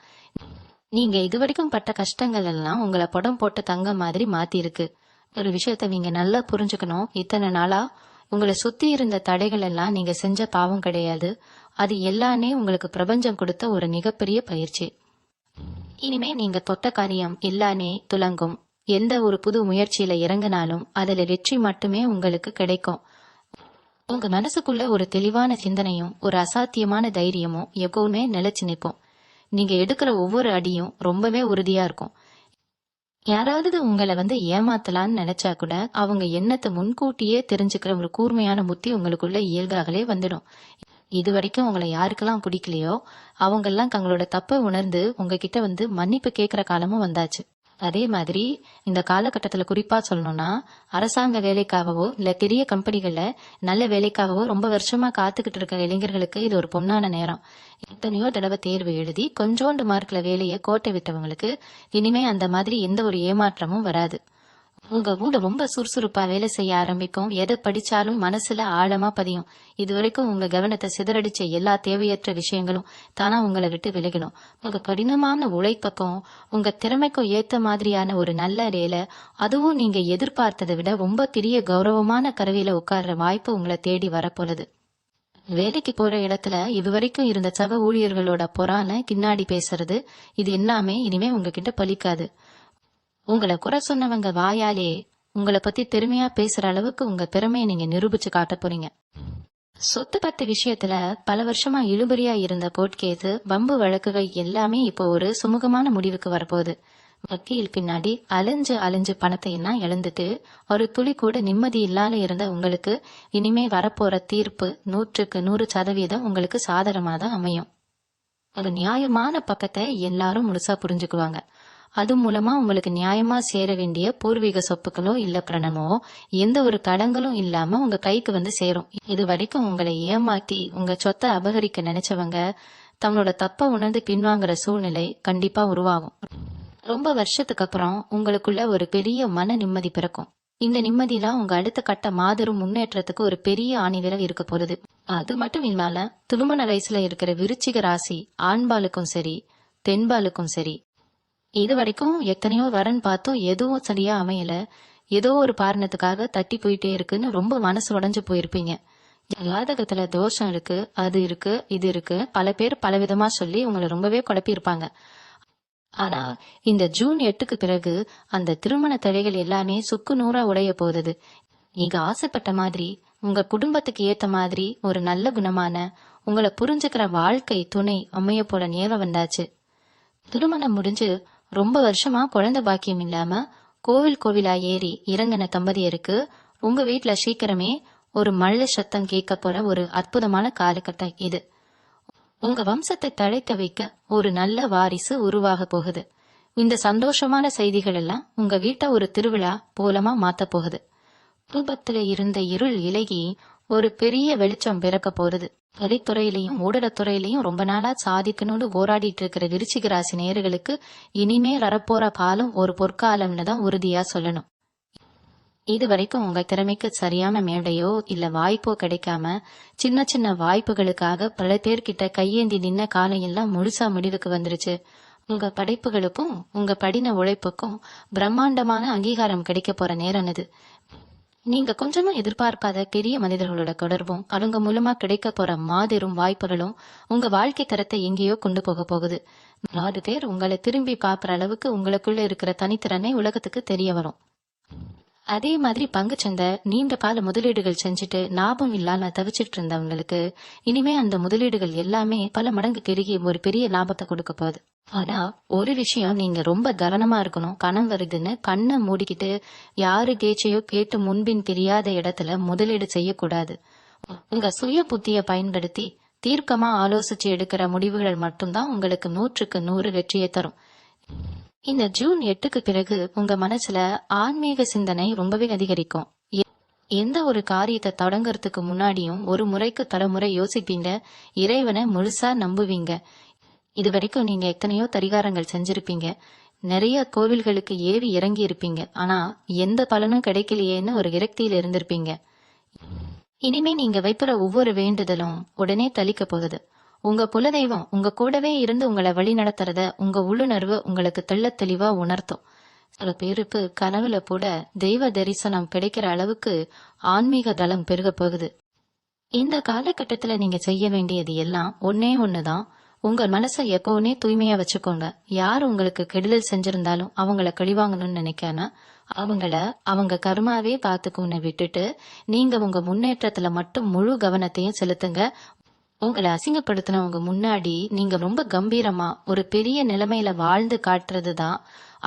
நீங்க இதுவரைக்கும் பட்ட கஷ்டங்கள் எல்லாம் உங்களை படம் போட்ட தங்க மாதிரி மாத்தி இருக்கு. ஒரு விஷயத்த நீங்க நல்லா புரிஞ்சுக்கணும். இத்தனை நாளா உங்களை சுத்தி இருந்த தடைகள் எல்லாம் நீங்க செஞ்ச பாவம் கிடையாது. அது எல்லாமே உங்களுக்கு பிரபஞ்சம் கொடுத்த ஒரு மிகப்பெரிய பயிற்சி. இனிமே நீங்க தொட்ட காரியம் எல்லாமே துலங்கும். எந்த ஒரு புது முயற்சியில இறங்கினாலும் அதுல வெற்றி மட்டுமே உங்களுக்கு கிடைக்கும். உங்க மனசுக்குள்ள ஒரு தெளிவான சிந்தனையும் ஒரு அசாத்தியமான தைரியமும் எப்பவுமே நிலைச்சு நிற்கும். நீங்க எடுக்கிற ஒவ்வொரு அடியும் ரொம்பவே உறுதியா இருக்கும். யாராவது உங்களை வந்து ஏமாத்தலான்னு நினைச்சா கூட அவங்க எண்ணத்தை முன்கூட்டியே தெரிஞ்சுக்கிற ஒரு கூர்மையான புத்தி உங்களுக்குள்ள இயல்பாகவே வந்துடும். இது வரைக்கும் உங்களை யாருக்கெல்லாம் பிடிக்கலையோ அவங்கெல்லாம் தங்களோட தப்பை உணர்ந்து உங்ககிட்ட வந்து மன்னிப்பு கேட்கிற காலமும் வந்தாச்சு. அதே மாதிரி இந்த காலகட்டத்துல குறிப்பா சொல்லணும்னா அரசாங்க வேலைக்காகவோ இல்ல பெரிய கம்பெனிகள்ல நல்ல வேலைக்காகவோ ரொம்ப வருஷமா காத்துக்கிட்டு இருக்க இளைஞர்களுக்கு இது ஒரு பொன்னான நேரம். எத்தனையோ தடவை தேர்வு எழுதி கொஞ்சோண்டு மார்க்ல வேலையை கோட்டை விட்டவங்களுக்கு இனிமே அந்த மாதிரி எந்த ஒரு ஏமாற்றமும் வராது. உங்க மூளை ரொம்ப சுறுசுறுப்பா வேலை செய்ய ஆரம்பிக்கும். எதை படிச்சாலும் மனசுல ஆழமா பதியும். இது வரைக்கும் உங்க கவனத்தை சிதறடிச்ச எல்லா தேவையற்ற விஷயங்களும் தானா உங்களை விட்டு விலகிடும். உங்க கடினமான உழைப்புக்கும் உங்க திறமைக்கும் ஏத்த மாதிரியான ஒரு நல்ல வேலை, அதுவும் நீங்க எதிர்பார்த்ததை விட ரொம்ப பெரிய கௌரவமான கருவியில உட்கார்ற வாய்ப்பு உங்களை தேடி வரப்போகுது. வேலைக்கு போற இடத்துல இதுவரைக்கும் இருந்த சக ஊழியர்களோட பொறான கின்னாடி பேசுறது இது எல்லாமே இனிமே உங்ககிட்ட பலிக்காது. உங்களை குறை சொன்னவங்க வாயாலே உங்களை பத்தி பெருமையா பேசுற அளவுக்கு உங்க திறமையை நீங்க நிரூபிச்சு காட்ட போறீங்க. சொத்து பத்து விஷயத்துல பல வருஷமா இழுபறியா இருந்த கோர்ட் கேஸ் வம்பு வழக்குகள் எல்லாமே இப்போ ஒரு சுமூகமான முடிவுக்கு வரப்போகுது. வக்கீல் பின்னாடி அலைஞ்சு பணத்தை எல்லாம் இழந்துட்டு ஒரு துளி கூட நிம்மதி இல்லாத இருந்த உங்களுக்கு இனிமே வரப்போற தீர்ப்பு 100% உங்களுக்கு சாதகமா தான் அமையும். ஒரு நியாயமான பக்கத்தை எல்லாரும் முழுசா புரிஞ்சுக்குவாங்க. அது மூலமா உங்களுக்கு நியாயமா சேர வேண்டிய பூர்வீக சொப்புகளோ இல்ல பிரணமோ எந்த ஒரு தடங்களும் இல்லாம உங்க கைக்கு வந்து சேரும். இது வரைக்கும் உங்களை ஏமாத்தி உங்க சொத்தை அபகரிக்க நினைச்சவங்க தங்களோட தப்ப உணர்ந்து பின்வாங்குற சூழ்நிலை கண்டிப்பா உருவாகும். ரொம்ப வருஷத்துக்கு அப்புறம் உங்களுக்குள்ள ஒரு பெரிய மன நிம்மதி பிறக்கும். இந்த நிம்மதியில உங்க அடுத்த கட்ட மாபெரும் முன்னேற்றத்துக்கு ஒரு பெரிய ஆணிவிரல் இருக்க போகுது. அது மட்டும் இல்லாம திருமண வயசுல இருக்கிற விருச்சிக ராசி ஆண்பாலுக்கும் சரி தென்பாலுக்கும் சரி இது வரைக்கும் எத்தனையோ வரன் பார்த்தோம், எதுவும் சரியா அமையல, ஏதோ ஒரு காரணத்துக்காக தட்டி போயிட்டே இருக்குன்னு ரொம்ப மனசு உடைஞ்சு போயிருப்பீங்க. ஜாதகத்துல தோஷம் இருக்கு, அது இருக்கு, இது இருக்கு, பல பேர் பலவிதமா சொல்லி உங்களை ரொம்பவே குழப்பியிருப்பாங்க. ஆனா இந்த ஜூன் 8க்கு பிறகு அந்த திருமண தடைகள் எல்லாமே சுக்கு நூறா உடைய போகுது. நீங்க ஆசைப்பட்ட மாதிரி உங்க குடும்பத்துக்கு ஏத்த மாதிரி ஒரு நல்ல குணமான உங்களை புரிஞ்சுக்கிற வாழ்க்கை துணை அமைய போல நேரம் வந்தாச்சு. திருமணம் முடிஞ்சு ரொம்ப வருஷமா குழந்தை பாக்கியம் இல்லாம கோவிலா ஏறி இறங்கின தம்பதியருக்கு உங்க வீட்டுல சீக்கிரமே ஒரு மழை சத்தம் கேட்க போற ஒரு அற்புதமான காலகட்டம் இது. உங்க வம்சத்தை தழைக்க வைக்க ஒரு நல்ல வாரிசு உருவாக போகுது. இந்த சந்தோஷமான செய்திகள் எல்லாம் உங்க வீட்டை ஒரு திருவிழா போலமா மாத்த போகுது. குடும்பத்துல இருந்த இருள் இலகி ஒரு பெரிய வெளிச்சம் பிறக்க போகுது. கலைத்துறையிலையும் ஊடகத்துறையிலையும் ரொம்ப நாளா சாதிக்கணும்னு போராடிட்டு இருக்கிற விருச்சிக ராசி நேயர்களுக்கு இனிமே வரப்போற காலம் ஒரு பொற்காலம்னு தான் உறுதியா சொல்லணும். இது வரைக்கும் உங்க திறமைக்கு சரியான மேடையோ இல்ல வாய்ப்போ கிடைக்காம சின்ன சின்ன வாய்ப்புகளுக்காக பல பேர்கிட்ட கையேந்தி நின்ன காலம் எல்லாம் முழுசா முடிவுக்கு வந்துருச்சு. உங்க படைப்புகளுக்கும் உங்க படின உழைப்புக்கும் பிரம்மாண்டமான அங்கீகாரம் கிடைக்க போற நேரம் இது. நீங்க கொஞ்சமா எதிர்பார்க்காத பெரிய மனிதர்களோட தொடர்பும் அவங்க மூலமா கிடைக்க போற மாபெரும் வாய்ப்புகளும் உங்க வாழ்க்கை தரத்தை எங்கேயோ கொண்டு போக போகுது. 4 பேர் உங்களை திரும்பி பார்க்குற அளவுக்கு உங்களுக்குள்ள இருக்கிற தனித்திறனை உலகத்துக்கு தெரிய வரும். அதே மாதிரி பங்குச்சந்தை நீண்ட கால முதலீடுகள் செஞ்சுட்டு லாபம் இல்லாம தவிச்சிட்டு இருந்தவங்களுக்கு இனிமே அந்த முதலீடுகள் எல்லாமே பல மடங்கு பெருகி ஒரு பெரிய லாபத்தை கொடுக்க போகுது. ஆனா ஒரு விஷயம், நீங்க ரொம்ப கவனமா இருக்கணும். கணம் வருதுன்னு கண்ணை மூடிக்கிட்டு யாரு கேச்சையோ கேட்டு முன்பின் தெரியாத இடத்துல முதலீடு செய்யக்கூடாது. உங்க சுய புத்திய பயன்படுத்தி தீர்க்கமா ஆலோசிச்சு எடுக்கிற முடிவுகள் மட்டும்தான் உங்களுக்கு 100க்கு 100 வெற்றியை தரும். இந்த ஜூன் 8க்கு பிறகு உங்க மனசுல ஆன்மீக சிந்தனை ரொம்பவே அதிகரிக்கும். எந்த ஒரு காரியத்தை தொடங்கறதுக்கு முன்னாடியும் ஒரு முறைக்கு தலைமுறை யோசிப்பீங்க. இறைவனை முழுசா நம்புவீங்க. இது வரைக்கும் நீங்க எத்தனையோ பரிகாரங்கள் செஞ்சிருப்பீங்க. நிறைய கோவில்களுக்கு ஏறி இறங்கி இருப்பீங்க. ஆனா எந்த பலனும் கிடைக்கலையேன்னு ஒரு விரக்தியில இருந்திருப்பீங்க. இனிமே நீங்க வைக்கிற ஒவ்வொரு வேண்டுதலும் உடனே தளிக்க போகுது. உங்க குலதெய்வம் உங்க கூடவே இருந்து உங்களை வழி நடத்துறத உங்க உள்ளுணர்வு உங்களுக்கு தெள்ளத் தெளிவா உணர்த்தும். சில பேருக்கு கனவுல கூட தெய்வ தரிசனம் கிடைக்கிற அளவுக்கு ஆன்மீக தளம் பெருக போகுது. இந்த காலகட்டத்துல நீங்க செய்ய வேண்டியது எல்லாம் ஒன்னே ஒண்ணுதான். உங்க மனசை எப்பவுமே தூய்மையா வச்சுக்கோங்க. யார் உங்களுக்கு கெடுதல் செஞ்சிருந்தாலும் அவங்கள கழிவாங்கணும்னு நினைக்காம அவங்க கர்மாவே பாத்துக்குன்னு விட்டுட்டு நீங்க உங்க முன்னேற்றத்துல மட்டும் முழு கவனத்தையும் செலுத்துங்க. உங்களை அசிங்கப்படுத்தினவங்க முன்னாடி நீங்க ரொம்ப கம்பீரமா ஒரு பெரிய நிலைமையில வாழ்ந்து காட்டுறதுதான்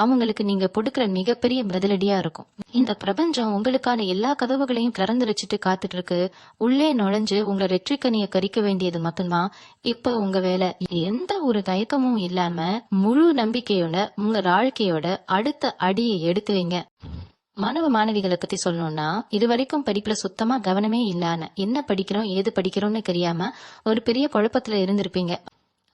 அவங்களுக்கு நீங்க கொடுக்கிற மிகப்பெரிய பதிலடியா இருக்கும். இந்த பிரபஞ்சம் உங்களுக்கான எல்லா கதவுகளையும் திறந்து வச்சுட்டு காத்துட்டு இருக்கு. உள்ளே நுழைஞ்சு உங்க வெற்றிக்கனியை கறிக்க வேண்டியது மட்டும்தான் இப்ப உங்க வேலை. எந்த ஒரு தயக்கமும் இல்லாம முழு நம்பிக்கையோட உங்க வாழ்க்கையோட அடுத்த அடியை எடுத்து வைங்க. மாணவ மாணவிகளை பத்தி சொல்லணும்னா, இதுவரைக்கும் படிப்புல சுத்தமா கவனமே இல்லாம என்ன படிக்கிறோம் ஏது படிக்கிறோம்னு தெரியாம ஒரு பெரிய குழப்பத்துல இருந்திருப்பீங்க.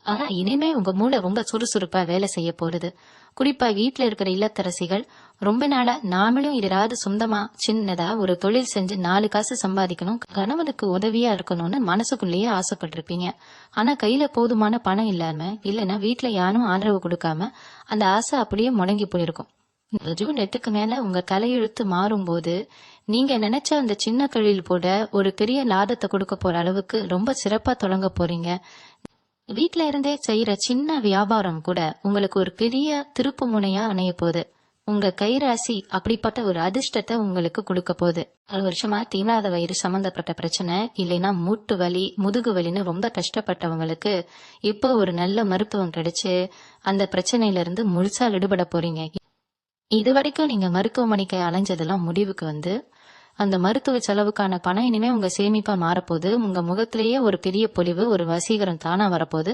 ஆனா இனிமே உங்க மூளை ரொம்ப சுறுசுறுப்பா வேலை செய்ய போறது. குறிப்பா வீட்டுல இருக்கிற இல்லத்தரசிகள் ரொம்ப நாளா நாமளும் ஏதாவது சொந்தமா சின்னதா ஒரு தொழில் செஞ்சு 4 காசு சம்பாதிக்கணும், கணவனுக்கு உதவியா இருக்கணும்னு மனசுக்குள்ளேயே ஆசைப்பட்டிருப்பீங்க. ஆனா கையில போதுமான பணம் இல்லாம இல்லைன்னா வீட்டுல யாரும் ஆதரவு கொடுக்காம அந்த ஆசை அப்படியே முடங்கி போயிருக்கும். இந்த ஜூன் 8க்கு மேல உங்க தலையெழுத்து மாறும்போது நீங்க நினைச்ச அந்த சின்ன தொழில் போட ஒரு பெரிய லாபத்தை கொடுக்க போற அளவுக்கு ரொம்ப சிறப்பா தொடங்க போறீங்க. வீட்டுல இருந்தே செய்யற சின்ன வியாபாரம் கூட உங்களுக்கு ஒரு பெரிய திருப்பு முனையா அமைய போகுது. உங்க கைராசி அப்படிப்பட்ட ஒரு அதிர்ஷ்டத்தை உங்களுக்கு கொடுக்க போகுது. 1 வருஷமா தீராத வயிறு சம்பந்தப்பட்ட பிரச்சனை இல்லைன்னா மூட்டு வலி முதுகு வலின்னு ரொம்ப கஷ்டப்பட்டவங்களுக்கு இப்போ ஒரு நல்ல மருத்துவம் கிடைச்சு அந்த பிரச்சனையில இருந்து முழுசா விடுபட போறீங்க. இது வரைக்கும் நீங்க மருத்துவமனைக்கு அலைஞ்சதெல்லாம் முடிவுக்கு வந்து அந்த மருத்துவ செலவுக்கான பணம் இனிமே உங்க சேமிப்பா மாறப்போகுது. உங்க முகத்திலேயே ஒரு பெரிய பொலிவு ஒரு வசீகரம் தானா வரப்போகுது.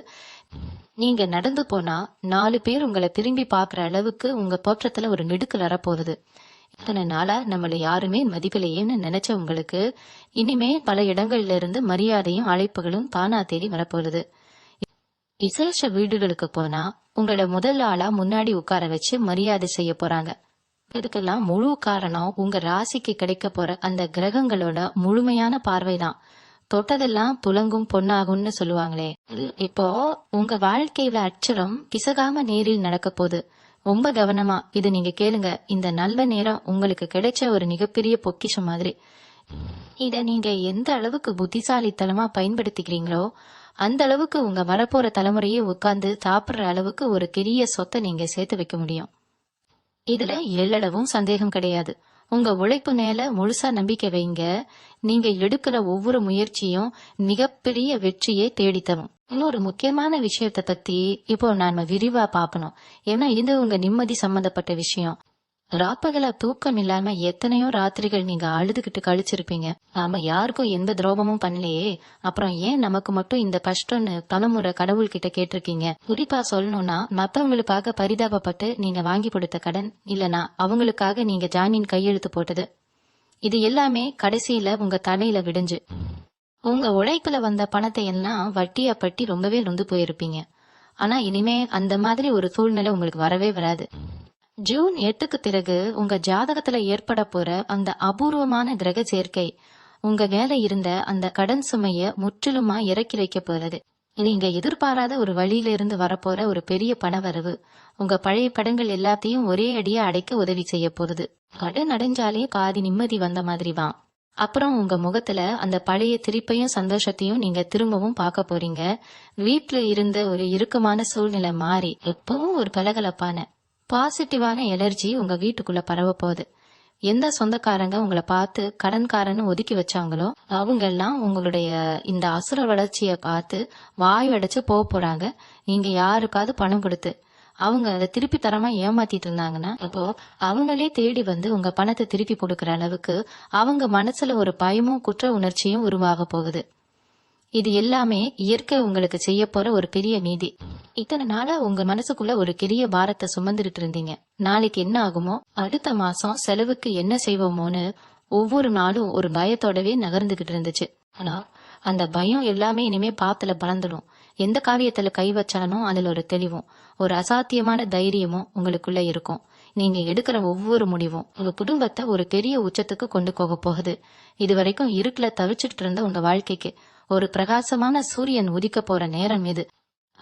நீங்க நடந்து போனா 4 பேர் உங்களை திரும்பி பாக்குற அளவுக்கு உங்க தோற்றத்துல ஒரு நெடுக்கல் வரப்போகுது. இத்தனை நாளா நம்மள யாருமே மதிப்பிலையேன்னு நினைச்ச உங்களுக்கு இனிமே பல இடங்கள்ல இருந்து மரியாதையும் அழைப்புகளும் தானா தேடி வரப்போகுது. விசேஷ வீடுகளுக்கு போனா உங்களோட முதல் ஆளா முன்னாடி உட்கார வச்சு மரியாதை செய்ய போறாங்க. இதுக்கெல்லாம் முழு காரணம் உங்க ராசிக்கு கிடைக்க போற அந்த கிரகங்களோட முழுமையான பார்வைதான். தொட்டதெல்லாம் துலங்கும் பொன்னாகும்னு சொல்லுவாங்களே, இப்போ உங்க வாழ்க்கையில அச்சரம் பிசகாம நேரில் நடக்க போகுது. ரொம்ப கவனமா இது நீங்க கேளுங்க. இந்த நல்ல நேரம் உங்களுக்கு கிடைச்ச ஒரு மிகப்பெரிய பொக்கிஷம் மாதிரி. இத நீங்க எந்த அளவுக்கு புத்திசாலித்தனமா பயன்படுத்திக்கிறீங்களோ அந்த அளவுக்கு உங்க வரப்போற தலைமுறையே உட்கார்ந்து சாப்பிடுற அளவுக்கு ஒரு பெரிய சொத்தை நீங்க சேர்த்து வைக்க முடியும். இதுல எல்லளவும் சந்தேகம் கிடையாது. உங்க உழைப்பு மேல முழுசா நம்பிக்கை வைங்க. நீங்க எடுக்கிற ஒவ்வொரு முயற்சியும் மிகப்பெரிய வெற்றியை தேடித்தரும். இன்னொரு முக்கியமான விஷயத்த பத்தி இப்போ நாம விரிவா பாக்கணும். ஏன்னா இது உங்க நிம்மதி சம்பந்தப்பட்ட விஷயம். ராப்பகலா தூக்கம் இல்லாம எத்தனையோ ராத்திரிகள் நீங்க அழுதுகிட்டு கழிச்சிருப்பீங்க. நாம யாருக்கும் எந்த துரோகமும் பண்ணலையே, அப்புறம் ஏன் நமக்கு மட்டும் இந்த கஷ்டம்னு பலமுறை கடவுள்கிட்ட கேட்டிருக்கீங்க. குறிப்பா சொல்லணும்னா மத்தவங்களுக்காக பரிதாபப்பட்டு நீங்க வாங்கி கொடுத்த கடன் இல்லனா அவங்களுக்காக நீங்க ஜாமீன் கையெழுத்து போட்டது, இது எல்லாமே கடைசியில உங்க தலையில விடிஞ்சு உங்க உழைப்புல வந்த பணத்தை எல்லாம் வட்டியா பட்டி ரொம்பவே நொந்து போயிருப்பீங்க. ஆனா இனிமே அந்த மாதிரி ஒரு சூழ்நிலை உங்களுக்கு வரவே வராது. ஜூன் 8க்கு பிறகு உங்க ஜாதகத்துல ஏற்பட போற அந்த அபூர்வமான கிரக சேர்க்கை உங்க மேல இருந்த அந்த கடன் சுமைய முற்றிலுமா இறக்கி வைக்க போறது. நீங்க எதிர்பாராத ஒரு வழியில இருந்து வரப்போற ஒரு பெரிய பணவரவு உங்க பழைய கடன்கள் எல்லாத்தையும் ஒரே அடியா அடைக்க உதவி செய்ய போகுது. கடன் அடைஞ்சாலே பாதி நிம்மதி வந்த மாதிரி தான். அப்புறம் உங்க முகத்துல அந்த பழைய சிரிப்பையும் சந்தோஷத்தையும் நீங்க திரும்பவும் பார்க்க போறீங்க. வீட்டுல இருந்த ஒரு இறுக்கமான சூழ்நிலை மாறி எப்பவும் ஒரு கலகலப்பான பாசிட்டிவான எனர்ஜி உங்க வீட்டுக்குள்ள பரவ போகுது. எந்த சொந்தக்காரங்க உங்களை பார்த்து கடன்காரன்னு ஒதுக்கி வச்சாங்களோ அவங்க எல்லாம் உங்களுடைய இந்த அசுர வளர்ச்சிய பார்த்து வாய் அடைச்சு போறாங்க. நீங்க யாருக்காவது பணம் கொடுத்து அவங்க அதை திருப்பி தரமா ஏமாத்திட்டு இருந்தாங்கன்னா அப்போ அவங்களே தேடி வந்து உங்க பணத்தை திருப்பி கொடுக்கற அளவுக்கு அவங்க மனசுல ஒரு பயமும் குற்ற உணர்ச்சியும் உருவாக போகுது. இது எல்லாமே இயற்கை உங்களுக்கு செய்ய போற ஒரு பெரிய நீதி. இத்தனை நாளா உங்க மனசுக்குள்ள ஒரு பெரிய பாரத்தை சுமந்துட்டு இருந்தீங்க. நாளைக்கு என்ன ஆகுமோ, அடுத்த மாசம் செலவுக்கு என்ன செய்வோமோன்னு ஒவ்வொரு நாளும் ஒரு பயத்தோடவே நகர்ந்துகிட்டு இருந்துச்சு. ஆனா அந்த பயம் எல்லாமே இனிமே பாத்துல பலந்துடும். எந்த காரியத்துல கை வச்சாலும் அதுல ஒரு தெளிவும் ஒரு அசாத்தியமான தைரியமும் உங்களுக்குள்ள இருக்கும். நீங்க எடுக்கிற ஒவ்வொரு முடிவும் உங்க குடும்பத்தை ஒரு பெரிய உச்சத்துக்கு கொண்டு போக போகுது. இது வரைக்கும் இருட்டுல தவிச்சிட்டு இருந்த உங்க வாழ்க்கைக்கு ஒரு பிரகாசமான சூரியன் உதிக்க போற நேரம் இது.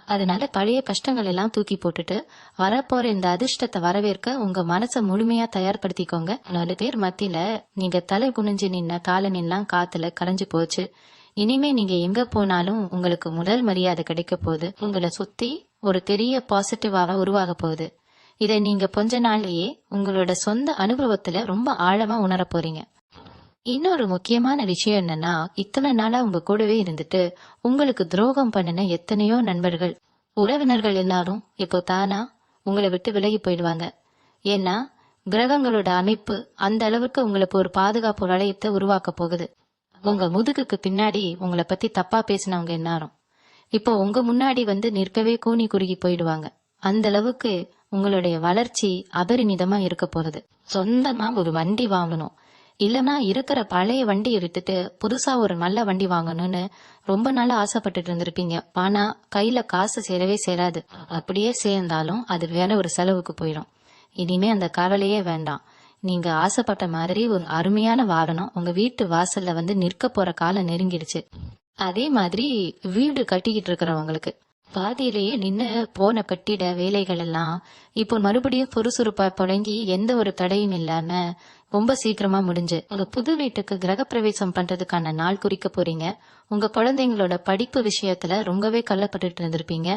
அதனால பழைய கஷ்டங்கள் எல்லாம் தூக்கி போட்டுட்டு வரப்போற இந்த அதிர்ஷ்டத்தை வரவேற்க உங்க மனசை முழுமையா தயார்படுத்திக்கோங்க. 4 பேர் மத்தியில நீங்க தலை குனிஞ்சு நின்ன காலனெல்லாம் காத்துல கரைஞ்சு போச்சு. இனிமே நீங்க எங்க போனாலும் உங்களுக்கு முதல் மரியாதை கிடைக்க போகுது. உங்களை சுத்தி ஒரு பெரிய பாசிட்டிவாக உருவாக போகுது. இதை நீங்க கொஞ்ச நாள்லயே உங்களோட சொந்த அனுபவத்துல ரொம்ப ஆழமா உணர போறீங்க. இன்னொரு முக்கியமான விஷயம் என்னன்னா, இத்தனை நாளா உங்க கூடவே இருந்துட்டு உங்களுக்கு துரோகம் பண்ணின எத்தனையோ நண்பர்கள் உறவினர்கள் எல்லாரும் இப்போ தானா உங்களை விட்டு விலகி போயிடுவாங்க. ஏன்னா கிரகங்களோட அமைப்பு அந்த அளவுக்கு உங்களுக்கு ஒரு பாதுகாப்பு வளையத்தை உருவாக்க போகுது. உங்க முதுகுக்கு பின்னாடி உங்களை பத்தி தப்பா பேசினவங்க எல்லாரும் இப்போ உங்க முன்னாடி வந்து நிற்கவே கூனி குறுகி போயிடுவாங்க. அந்த அளவுக்கு உங்களுடைய வளர்ச்சி அபரிமிதமா இருக்க போறது. சொந்தமா ஒரு வண்டி வாங்கணும், இல்லனா இருக்கிற பழைய வண்டியை விட்டுட்டு புதுசா ஒரு நல்ல வண்டி வாங்கணும்னு ரொம்ப நாளா ஆசைப்பட்டுட்டு இருந்திருப்பீங்க. ஆனா கையில காசு சேரவே சேராது. அப்படியே சேர்ந்தாலும் அது வேற ஒரு செலவுக்கு போயிடும். இனிமே அந்த கவலையே வேண்டாம். நீங்க ஆசைப்பட்ட மாதிரி ஒரு அருமையான வாகனம் உங்க வீட்டு வாசல்ல வந்து நிற்க போற காலம் நெருங்கிடுச்சு. அதே மாதிரி வீடு கட்டிக்கிட்டு இருக்கிறவங்களுக்கு பாதியிலேயே நின்னு போன கட்டிட வேலைகள் எல்லாம் இப்போ மறுபடியும் சுறுசுறுப்பா தொடங்கி எந்த ஒரு தடையும் இல்லாம ரொம்ப சீக்கிரமா முடிஞ்சு உங்க புது வீட்டுக்கு கிரகப்பிரவேசம் பண்றதுக்கான நாள் குறிக்க போறீங்க. உங்க குழந்தைங்களோட படிப்பு விஷயத்துல ரொம்பவே கள்ளப்பட்டு இருந்திருப்பீங்க.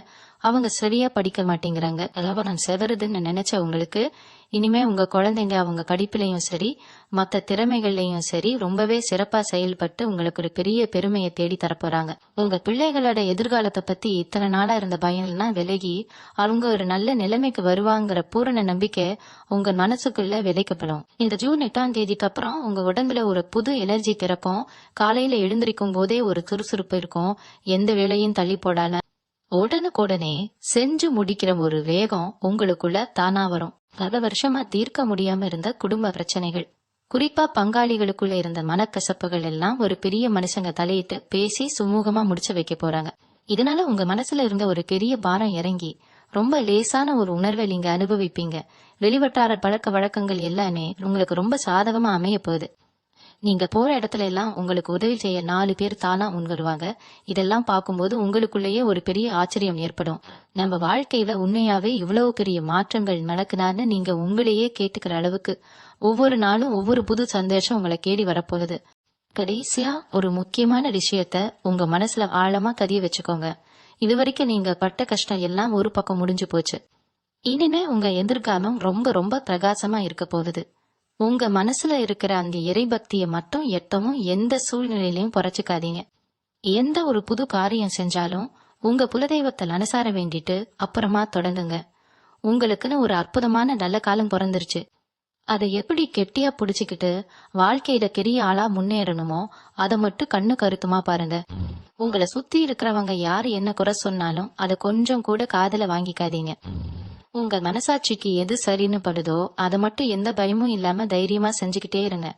அவங்க சரியா படிக்க மாட்டேங்கிறாங்க, அதாவது நான் செவருதுன்னு நினைச்ச உங்களுக்கு இனிமே உங்க குழந்தைங்க அவங்க படிப்புலயும் சரி மத்த திறமைகள்லயும் சரி ரொம்பவே சிறப்பா செயல்பட்டு உங்களுக்கு ஒரு பெரிய பெருமையை தேடி தரப்போறாங்க. உங்க பிள்ளைகளோட எதிர்காலத்தை பத்தி இத்தனை நாளா இருந்த பயம்லாம் விலகி அவங்க ஒரு நல்ல நிலைமைக்கு வருவாங்கிற பூரண நம்பிக்கை உங்க மனசுக்குள்ள விதைக்கப்படும். இந்த ஜூன் 8ஆம் தேதிக்கு அப்புறம் உங்க உடம்புல ஒரு புது எனர்ஜி பிறக்கும். காலையில எழுந்திருக்கும் போதே ஒரு சுறுசுறுப்பு இருக்கும். எந்த வேலையும் தள்ளி போடாம உடனுக்குடனே செஞ்சு முடிக்கிற ஒரு வேகம் உங்களுக்குள்ள தானா வரும். பல வருஷமா தீர்க்க முடியாம இருந்த குடும்ப பிரச்சனைகள், குறிப்பா பங்காளிகளுக்குள்ள இருந்த மனக்கசப்புகள் எல்லாம் ஒரு பெரிய மனுஷங்க தலையிட்டு பேசி சுமூகமா முடிச்சு வைக்க போறாங்க. இதனால உங்க மனசுல இருந்த ஒரு பெரிய பாரம் இறங்கி ரொம்ப லேசான ஒரு உணர்வை நீங்க அனுபவிப்பீங்க. வெளிவட்டார பழக்க வழக்கங்கள் எல்லாமே உங்களுக்கு ரொம்ப சாதகமா அமைய போகுது. நீங்க போற இடத்துல எல்லாம் உங்களுக்கு உதவி செய்ய 4 பேர் தானா முன் வருவாங்க. இதெல்லாம் பார்க்கும்போது உங்களுக்குள்ளேயே ஒரு பெரிய ஆச்சரியம் ஏற்படும். நம்ம வாழ்க்கையில உண்மையாவே இவ்வளவு பெரிய மாற்றங்கள் நடக்குதான்னு நீங்க உங்களையே கேட்டுக்கிற அளவுக்கு ஒவ்வொரு நாளும் ஒவ்வொரு புது சந்தோஷம் உங்களை தேடி வரப்போகுது. கடைசியா ஒரு முக்கியமான விஷயத்த உங்க மனசுல ஆழமா பதிய வச்சுக்கோங்க. இதுவரைக்கும் நீங்க பட்ட கஷ்டம் எல்லாம் ஒரு பக்கம் முடிஞ்சு போச்சு. இனிமே உங்க எதிர்காலம் ரொம்ப ரொம்ப பிரகாசமா இருக்க போகுது. உங்க மனசுல இருக்கிற அந்த இறைபக்திய மட்டும் எட்டவும் எந்த சூழ்நிலையிலையும் குறைச்சிக்காதீங்க. எந்த ஒரு புது காரியம் செஞ்சாலும் உங்க குலதெய்வத்தை மனசார வேண்டிட்டு அப்புறமா தொடங்குங்க. உங்களுக்குன்னு ஒரு அற்புதமான நல்ல காலம் பிறந்துருச்சு. அதை எப்படி கெட்டியா புடிச்சுக்கிட்டு வாழ்க்கையில பெரிய ஆளா முன்னேறணுமோ அதை மட்டும் கண்ணு கருத்துமா பாருங்க. உங்களை சுத்தி இருக்கிறவங்க யாரு என்ன குறை சொன்னாலும் அதை கொஞ்சம் கூட காதுல வாங்கிக்காதீங்க. உங்க மனசாட்சிக்கு எது சரின்னு படுதோ அதை மட்டும் எந்த பயமும் இல்லாம தைரியமா செஞ்சுக்கிட்டே இருங்க.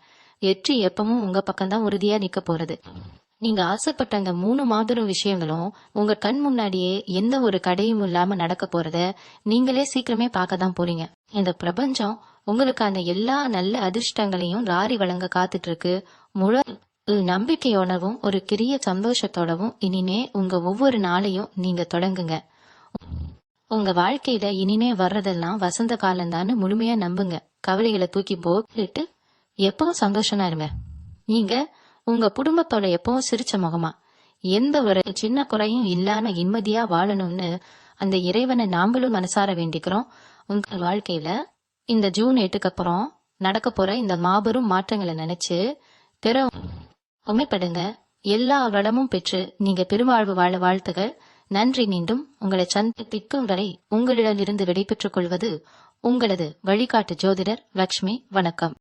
வெற்றி எப்பவும் உங்க பக்கம்தான் உறுதியா நிக்க போறது. நீங்க ஆசைப்பட்ட அந்த 3 மாபெரும் விஷயங்களும் உங்க கண் முன்னாடியே எந்த ஒரு தடையும் இல்லாம நடக்க போறத நீங்களே சீக்கிரமே பார்க்க தான் போறீங்க. இந்த பிரபஞ்சம் உங்களுக்கு அந்த எல்லா நல்ல அதிர்ஷ்டங்களையும் லாரி வழங்க காத்துட்டு இருக்கு. முழு நம்பிக்கையோடவும் ஒரு பெரிய சந்தோஷத்தோடவும் இனிமே உங்க ஒவ்வொரு நாளையும் நீங்க தொடங்குங்க. உங்க வாழ்க்கையில இனிமே வர்றதெல்லாம் வசந்த காலம்தான்னு முழுமையா நம்புங்க. கவலைகளை தூக்கி போட்டுட்டு எப்பவும் சந்தோஷமா இருங்க. நீங்க உங்க குடும்பத்தோட எப்பவும் சிரிச்ச முகமா எந்த ஒரு சின்ன குறையும் இல்லாம நிம்மதியா வாழணும்னு அந்த இறைவனை நாமளும் மனசார வேண்டிக்கிறோம். உங்க வாழ்க்கையில இந்த ஜூன் 8க்கு அப்புறம் நடக்க போற இந்த மாபெரும் மாற்றங்களை நினைச்சு பிற உமைப்படுங்க. எல்லா வளமும் பெற்று நீங்க பெருவாழ்வு வாழ வாழ்த்துகள். நன்றி. மீண்டும் உங்களை சந்திக்கும் வரை உங்களிடமிருந்து விடைபெற்றுக் கொள்வது உங்களது வழிகாட்டு ஜோதிடர் லக்ஷ்மி. வணக்கம்.